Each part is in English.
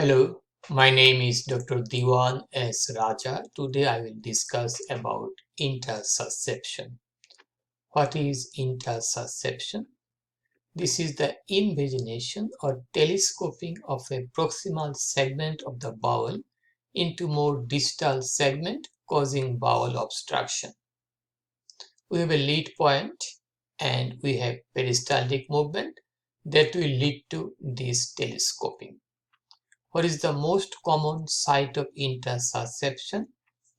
Hello, my name is Dr. Dewan S. Raja. Today I will discuss about intussusception. What is intussusception? This is the invagination or telescoping of a proximal segment of the bowel into more distal segment, causing bowel obstruction. We have a lead point and we have peristaltic movement that will lead to this telescoping. What is the most common site of intussusception?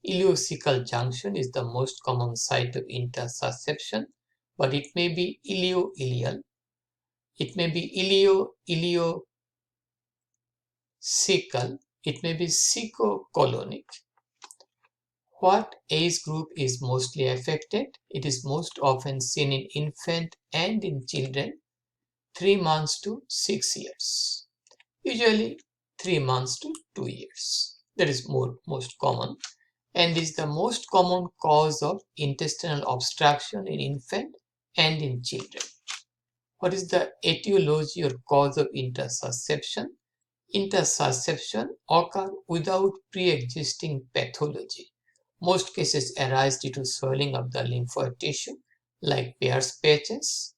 Ileocecal junction is the most common site of intussusception, but it may be ileo-ileal, it may be ileo-ileocecal, it may be cecocolonic. What age group is mostly affected? It is most often seen in infant and in children 3 months to 6 years. Usually 3 months to 2 years. That is most common and is the most common cause of intestinal obstruction in infant and in children. What is the etiology or cause of intussusception? Intussusception occurs without pre-existing pathology. Most cases arise due to swelling of the lymphoid tissue like Peyer's patches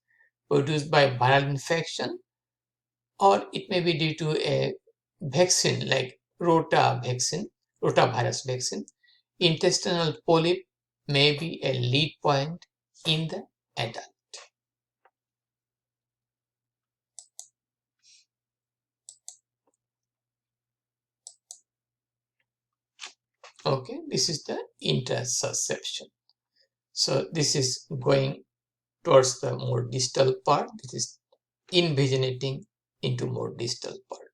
produced by viral infection, or it may be due to a vaccine like rotavirus vaccine. Intestinal polyp may be a lead point in the adult. Okay, this is the intussusception. So this is going towards the more distal part. This is invaginating into more distal part.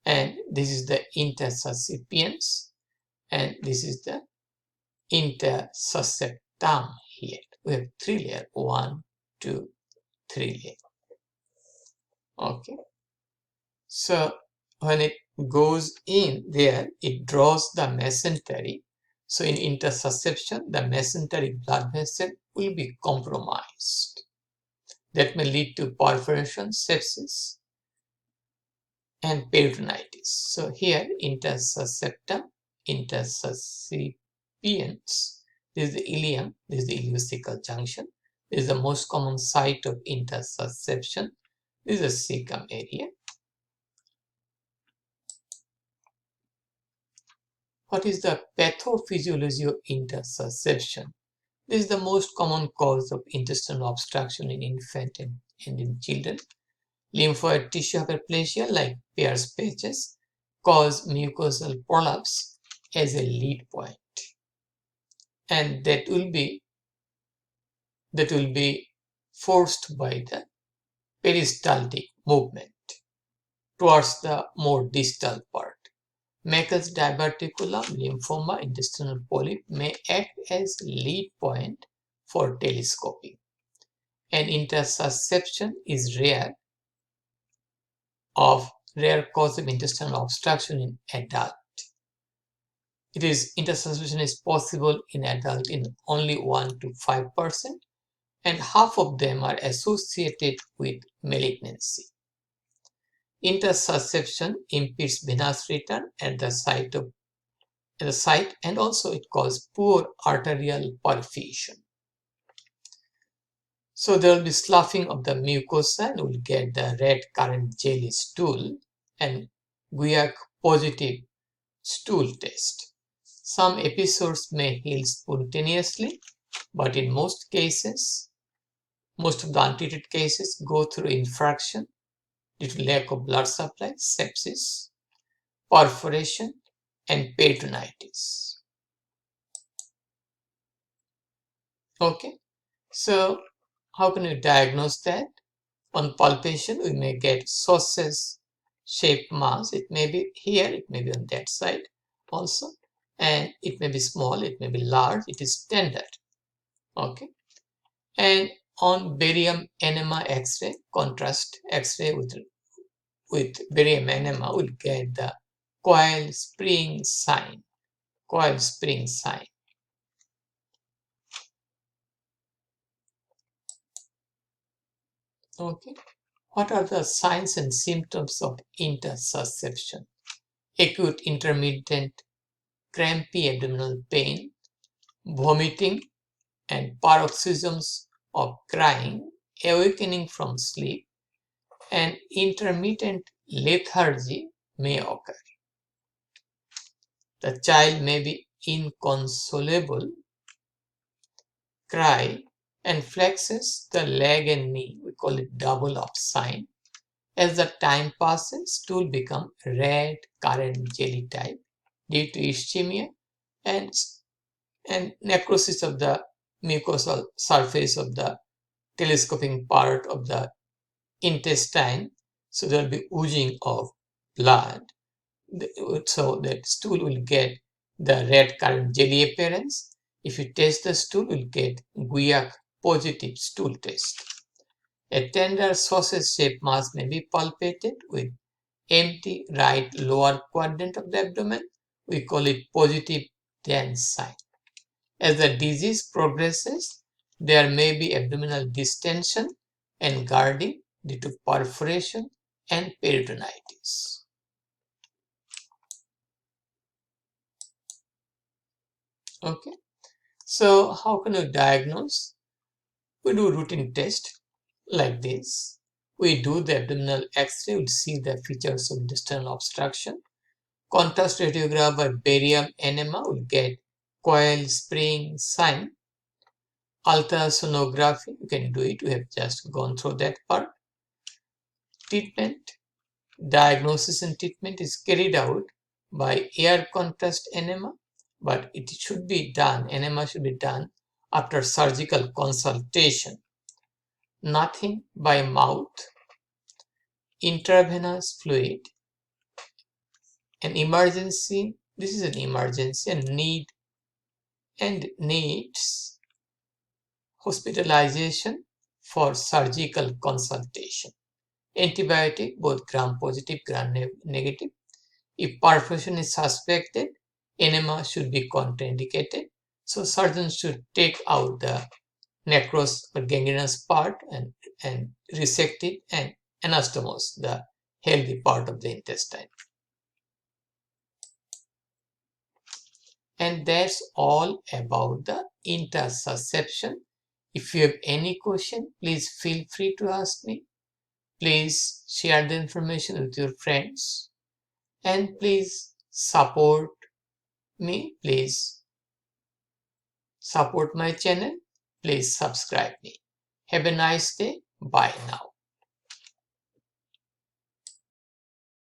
And this is the intussuscipiens, and this is the intussusceptum here. We have 3 layers, 1, 2, 3 layers. Okay. So when it goes in there, it draws the mesentery. So in intussusception, the mesenteric blood vessel will be compromised. That may lead to perforation, sepsis, and peritonitis. So here, intussusceptum, intussuscipiens, this is the ileum, this is the ileocecal junction. This is the most common site of intussusception. This is the cecum area. What is the pathophysiology of intussusception? This is the most common cause of intestinal obstruction in infant and in children. Lymphoid tissue hyperplasia like Peyer's patches cause mucosal prolapse as a lead point, and that will be forced by the peristaltic movement towards the more distal part. Meckel's diverticulum lymphoma intestinal polyp may act as lead point for telescoping. And intussusception is rare cause of intestinal obstruction in adult. Intussusception is possible in adult in only 1 to 5%, and half of them are associated with malignancy. Intussusception impedes venous return at the site, and also it causes poor arterial perfusion. So there will be sloughing of the mucosa, and we'll get the red currant jelly stool and guaiac positive stool test. Some episodes may heal spontaneously, but in most cases, most of the untreated cases go through infarction due to lack of blood supply, sepsis, perforation, and peritonitis. Okay, so how can you diagnose that? On palpation, we may get sausage-shaped mass. It may be here, it may be on that side also, and it may be small, it may be large, it is tender. Okay, and on barium enema X-ray, contrast X-ray with barium enema, we'll get the coil spring sign. Okay, What are the signs and symptoms of intussusception? Acute intermittent crampy abdominal pain, vomiting and paroxysms of crying, awakening from sleep, and intermittent lethargy may occur. The child may be inconsolable, cry, and flexes the leg and knee. We call it double up sign. As the time passes, stool become red currant jelly type due to ischemia and necrosis of the mucosal surface of the telescoping part of the intestine. So there will be oozing of blood. So that stool will get the red currant jelly appearance. If you test the stool, you will get guaiac positive stool test. A tender sausage shaped mass may be palpated with empty right lower quadrant of the abdomen. We call it positive Dewan sign. As the disease progresses, there may be abdominal distension and guarding due to perforation and peritonitis. Okay, so how can you diagnose? We do routine test like this. We do the abdominal X-ray, we'll see the features of intestinal obstruction. Contrast radiograph by barium enema will get coil spring sign. Ultrasonography, you can do it, we have just gone through that part. Treatment, diagnosis and treatment is carried out by air contrast enema, but it should be done, enema should be done after surgical consultation. Nothing by mouth, intravenous fluid, an emergency, this is an emergency and needs hospitalization for surgical consultation. Antibiotic, both gram positive, gram negative. If perforation is suspected, enema should be contraindicated. So surgeons should take out the necrous or gangrenous part and resect it and anastomose the healthy part of the intestine. And that's all about the intussusception. If you have any question, please feel free to ask me. Please share the information with your friends and please support me. Please support my channel. Please subscribe me. Have a nice day. Bye now.